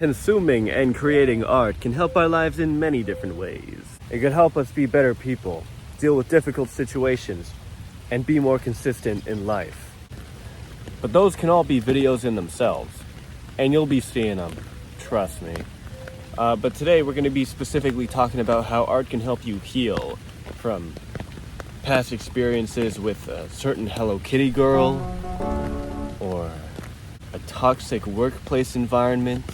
Consuming and creating art can help our lives in many different ways. It could help us be better people, deal with difficult situations, and be more consistent in life. But those can all be videos in themselves, and you'll be seeing them, trust me. But today we're going to be specifically talking about how art can help you heal from past experiences with a certain Hello Kitty girl, or a toxic workplace environment,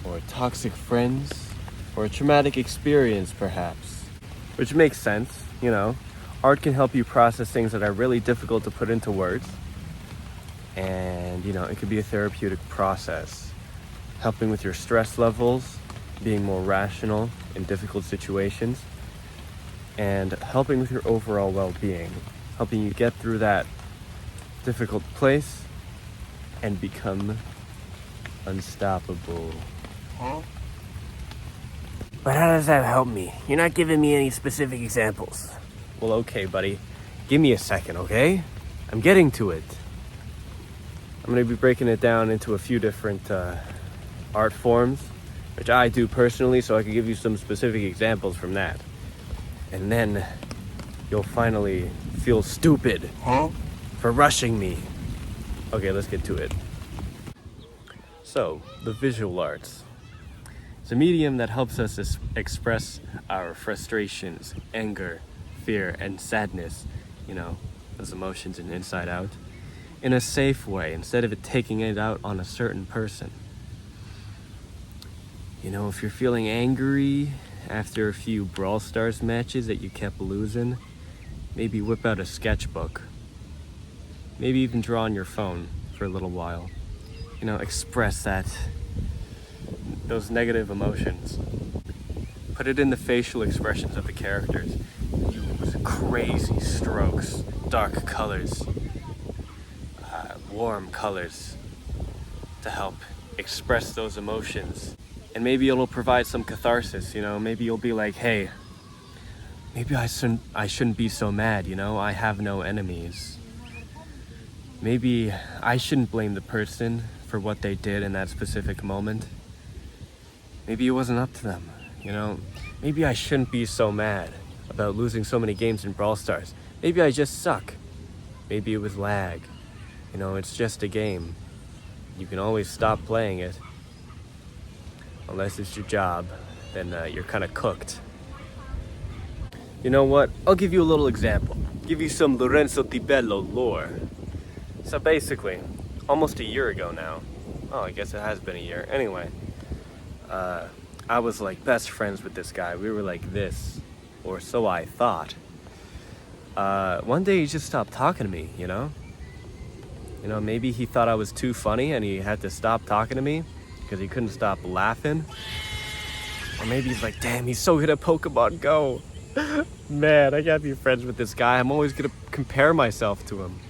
or toxic friends, or a traumatic experience perhaps. Which makes sense, you know. Art can help you process things that are really difficult to put into words. And, you know, it could be a therapeutic process, helping with your stress levels, being more rational in difficult situations, and helping with your overall well-being, helping you get through that difficult place and become unstoppable. Huh? But how does that help me? You're not giving me any specific examples. Well, okay, buddy. Give me a second, okay? I'm getting to it. I'm going to be breaking it down into a few different art forms, which I do personally, so I can give you some specific examples from that. And then you'll finally feel stupid for rushing me. Okay, let's get to it. So, the visual arts. It's a medium that helps us express our frustrations, anger, fear, and sadness, you know, those emotions in Inside Out, in a safe way, instead of it taking it out on a certain person. You know, if you're feeling angry after a few Brawl Stars matches that you kept losing, maybe whip out a sketchbook. Maybe even draw on your phone for a little while. You know, express those negative emotions. Put it in the facial expressions of the characters. Use crazy strokes, dark colors, warm colors to help express those emotions. And maybe it'll provide some catharsis, you know. Maybe you'll be like, hey, maybe I shouldn't be so mad, you know. I have no enemies. Maybe I shouldn't blame the person for what they did in that specific moment. Maybe it wasn't up to them, you know. Maybe I shouldn't be so mad about losing so many games in Brawl Stars. Maybe I just suck. Maybe it was lag. You know, it's just a game. You can always stop playing it. Unless it's your job, then you're kind of cooked. You know what? I'll give you a little example. Give you some Lorenzo Di Bello lore. So basically, almost a year ago now. Oh, I guess it has been a year. Anyway, I was like best friends with this guy. We were like this, or so I thought. One day he just stopped talking to me, you know? You know, maybe he thought I was too funny and he had to stop talking to me because he couldn't stop laughing. Or maybe he's like, damn, he's so good at Pokemon Go. Man, I gotta be friends with this guy. I'm always gonna compare myself to him.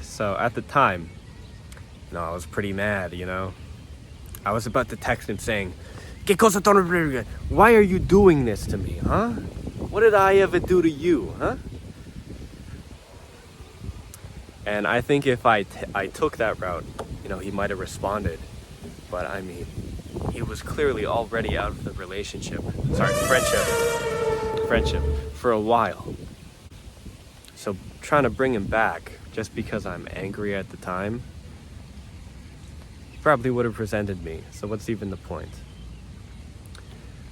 So at the time, no, I was pretty mad, you know. I was about to text him saying, why are you doing this to me, huh? What did I ever do to you, huh? And I think if I took that route, you know, he might have responded. But I mean, he was clearly already out of the friendship for a while. So trying to bring him back just because I'm angry at the time probably would have resented me. So what's even the point?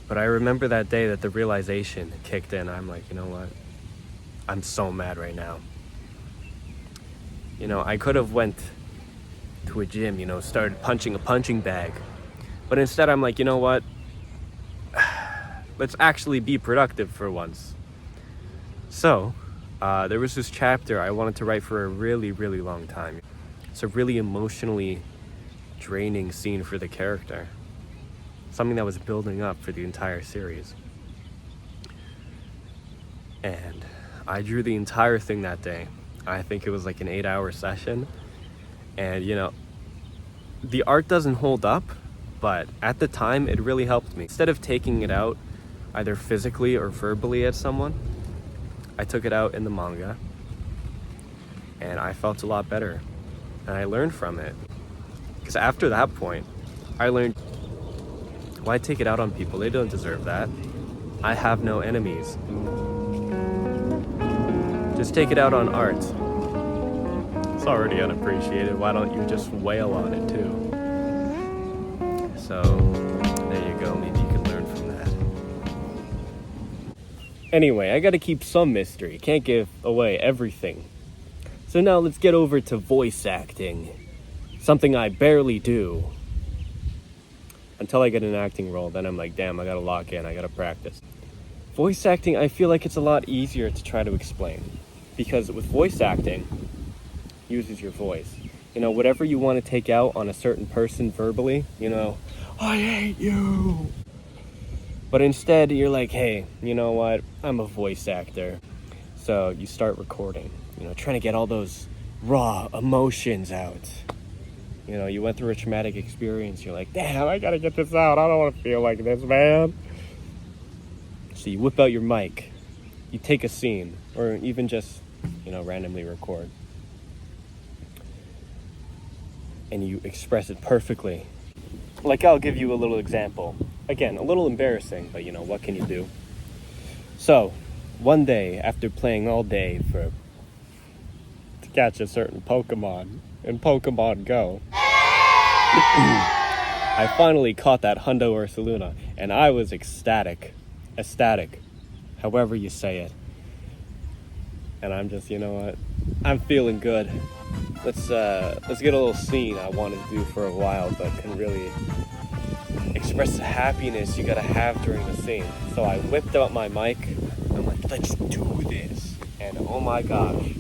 But I remember that day that the realization kicked in. I'm like, you know what? I'm so mad right now. You know, I could have went to a gym, you know, started punching a punching bag. But instead I'm like, you know what? Let's actually be productive for once. So, there was this chapter I wanted to write for a really, really long time. It's a really emotionally draining scene for the character. Something that was building up for the entire series. And I drew the entire thing that day. I think it was like an 8-hour session. And, you know, the art doesn't hold up, but at the time it really helped me. Instead of taking it out either physically or verbally at someone, I took it out in the manga and I felt a lot better and I learned from it. Because after that point, I learned, why take it out on people? They don't deserve that. I have no enemies. Just take it out on art. It's already unappreciated. Why don't you just wail on it too? So, there you go. Maybe you can learn from that. Anyway, I gotta keep some mystery. Can't give away everything. So now let's get over to voice acting. Something I barely do. Until I get an acting role, then I'm like, damn, I gotta lock in, I gotta practice. Voice acting, I feel like it's a lot easier to try to explain. Because with voice acting, uses your voice. You know, whatever you want to take out on a certain person verbally, you know, I hate you. But instead, you're like, hey, you know what? I'm a voice actor. So you start recording, you know, trying to get all those raw emotions out. You know, you went through a traumatic experience. You're like, damn, I gotta get this out. I don't want to feel like this, man. So you whip out your mic. You take a scene, or even just, you know, randomly record. And you express it perfectly. Like, I'll give you a little example. Again, a little embarrassing, but you know, what can you do? So, one day, after playing all day to catch a certain Pokemon in Pokemon Go, I finally caught that Hundo Ursaluna, and I was ecstatic, however you say it. And I'm just, you know what, I'm feeling good. Let's get a little scene I wanted to do for a while, but can really express the happiness you gotta have during the scene. So I whipped out my mic. I'm like, let's do this. And oh my gosh,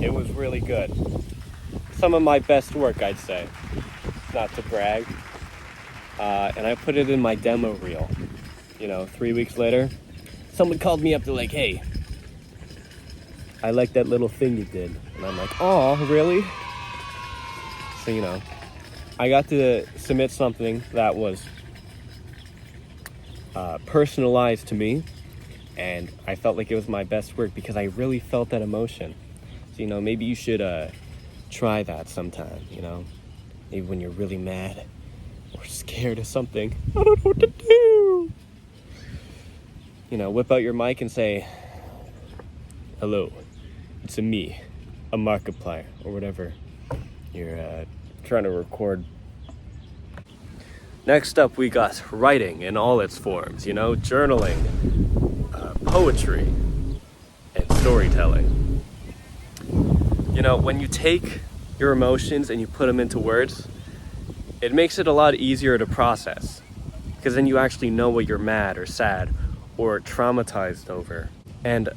it was really good. Some of my best work, I'd say, not to brag. And I put it in my demo reel. You know, 3 weeks later, someone called me up. They're like, hey, I like that little thing you did. And I'm like, oh, really? So, you know, I got to submit something that was personalized to me, and I felt like it was my best work because I really felt that emotion. So, you know, maybe you should try that sometime, you know? Maybe when you're really mad or scared of something. I don't know what to do. You know, whip out your mic and say, hello, it's me, a Markiplier, or whatever you're trying to record. Next up, we got writing in all its forms, you know, journaling, poetry, and storytelling. You know, when you take your emotions and you put them into words, it makes it a lot easier to process, because then you actually know what you're mad or sad or traumatized over. And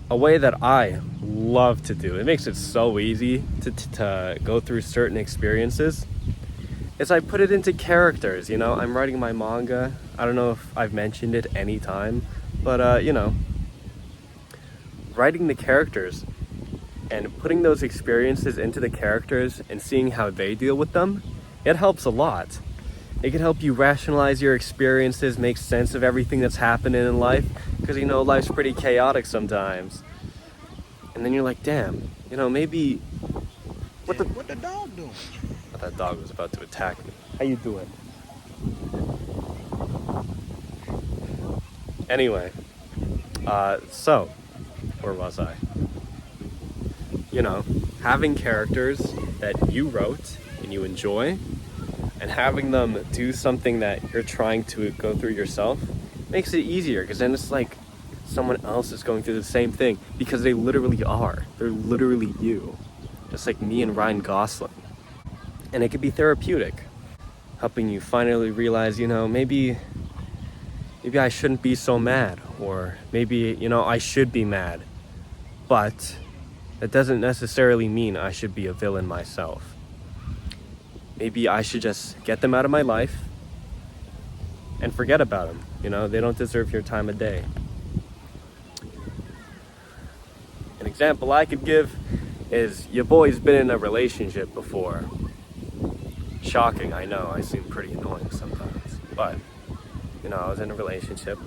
a way that I love to do, it makes it so easy to go through certain experiences, is I put it into characters. You know, I'm writing my manga. I don't know if I've mentioned it any time, but you know, writing the characters and putting those experiences into the characters and seeing how they deal with them, it helps a lot. It can help you rationalize your experiences, make sense of everything that's happening in life, because, you know, life's pretty chaotic sometimes. And then you're like, damn, you know, maybe... What the dog doing? I thought that dog was about to attack me. How you doing? Anyway, so, where was I? You know, having characters that you wrote and you enjoy, and having them do something that you're trying to go through yourself makes it easier, because then it's like someone else is going through the same thing, because they literally are. They're literally you. Just like me and Ryan Gosling. And it could be therapeutic, helping you finally realize, you know, maybe I shouldn't be so mad, or maybe, you know, I should be mad, but that doesn't necessarily mean I should be a villain myself. Maybe I should just get them out of my life and forget about them. You know, they don't deserve your time of day. An example I could give is, your boy's been in a relationship before. Shocking, I know, I seem pretty annoying sometimes. But, you know, I was in a relationship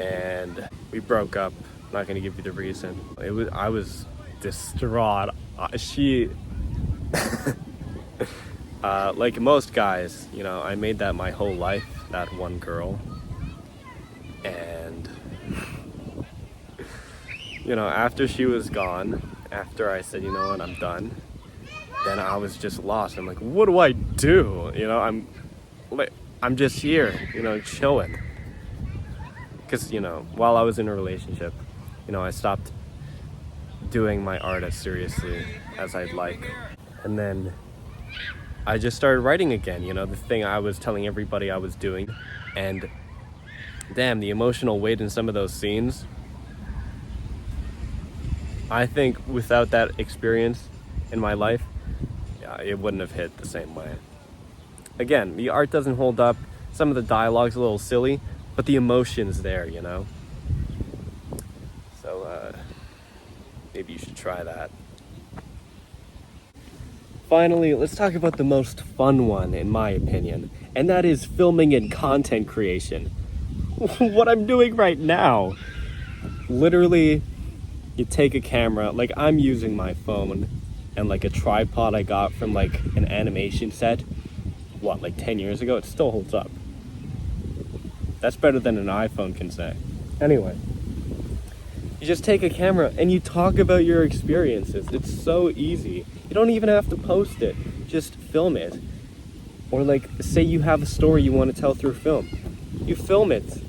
and we broke up. I'm not gonna give you the reason. I was distraught. Like most guys, you know, I made that my whole life, that one girl. And, you know, after she was gone, after I said, you know what, I'm done, then I was just lost. I'm like, what do I do? You know, I'm just here, you know, chilling. Because, you know, while I was in a relationship, you know, I stopped doing my art as seriously as I'd like. And then I just started writing again, you know, the thing I was telling everybody I was doing. And damn, the emotional weight in some of those scenes. I think without that experience in my life, yeah, it wouldn't have hit the same way. Again, the art doesn't hold up. Some of the dialogue's a little silly, but the emotion's there, you know? So, maybe you should try that. Finally, let's talk about the most fun one, in my opinion, and that is filming and content creation. What I'm doing right now. Literally, you take a camera, like I'm using my phone and like a tripod I got from like an animation set, like 10 years ago? It still holds up. That's better than an iPhone can say. Anyway, you just take a camera and you talk about your experiences. It's so easy. You don't even have to post it. Just film it. Or like, say you have a story you want to tell through film. You film it,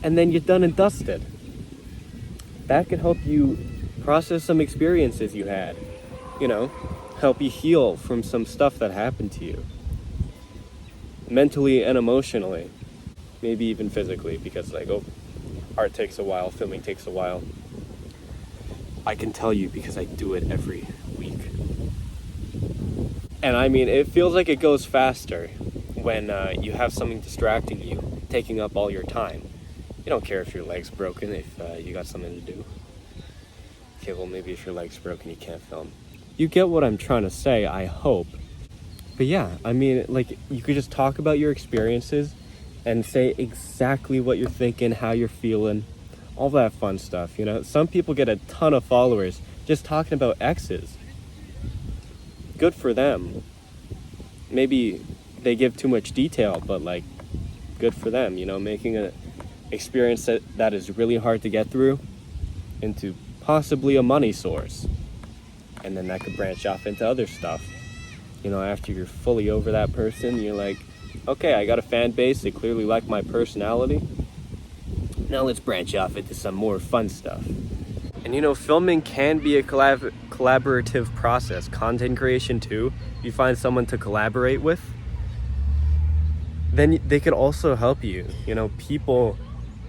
and then you're done and dusted. That can help you process some experiences you had. You know, help you heal from some stuff that happened to you. Mentally and emotionally. Maybe even physically, because like, art takes a while, filming takes a while. I can tell you because I do it every week. And I mean, it feels like it goes faster when you have something distracting you, taking up all your time. You don't care if your leg's broken, if you got something to do. Okay, well maybe if your leg's broken you can't film. You get what I'm trying to say, I hope. But yeah, I mean, like, you could just talk about your experiences and say exactly what you're thinking, how you're feeling, all that fun stuff, you know? Some people get a ton of followers just talking about exes. Good for them. Maybe they give too much detail, but like, good for them, you know, making an experience that is really hard to get through into possibly a money source. And then that could branch off into other stuff. You know, after you're fully over that person, you're like, okay, I got a fan base, they clearly like my personality. Now let's branch off into some more fun stuff. And you know, filming can be a collaborative process. Content creation too. If you find someone to collaborate with, then they could also help you. You know, people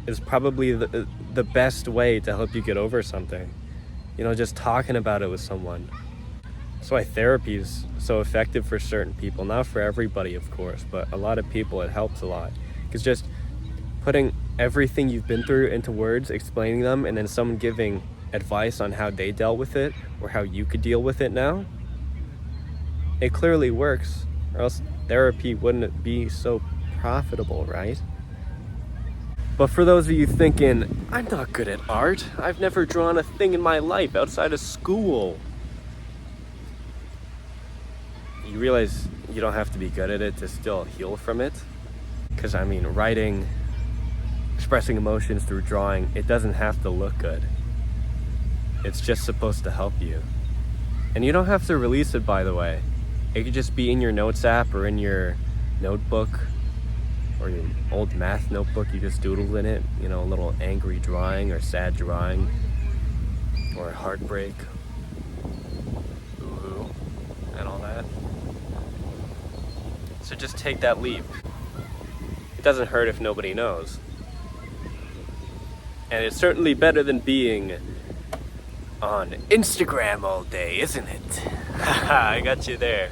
is probably the best way to help you get over something. You know, just talking about it with someone. That's why therapy is so effective for certain people. Not for everybody, of course, but a lot of people it helps a lot. Because just putting everything you've been through into words, explaining them, and then someone giving advice on how they dealt with it or how you could deal with it now, it clearly works, or else therapy wouldn't be so profitable, right? But for those of you thinking, I'm not good at art, I've never drawn a thing in my life outside of school, you realize you don't have to be good at it to still heal from it. Because I mean, writing, expressing emotions through drawing, it doesn't have to look good. It's just supposed to help you. And you don't have to release it, by the way. It could just be in your notes app or in your notebook or your old math notebook. You just doodled in it, you know, a little angry drawing or sad drawing or heartbreak, boo-hoo, and all that. So just take that leap. It doesn't hurt if nobody knows. And it's certainly better than being on Instagram all day, isn't it? Haha, I got you there.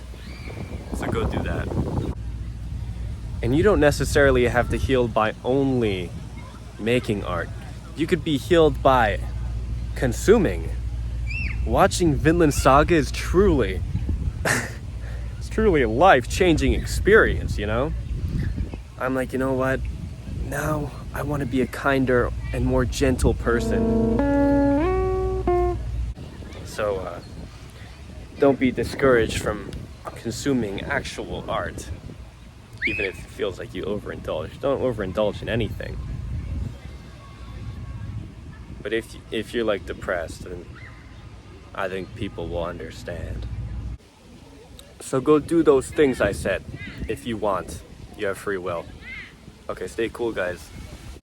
So go do that. And you don't necessarily have to heal by only making art. You could be healed by consuming. Watching Vinland Saga is truly it's truly a life-changing experience, you know? I'm like, you know what? Now I want to be a kinder and more gentle person. So don't be discouraged from consuming actual art, even if it feels like you overindulge. Don't overindulge in anything. But if you're like depressed, then I think people will understand. So go do those things I said if you want. You have free will. Okay, stay cool, guys.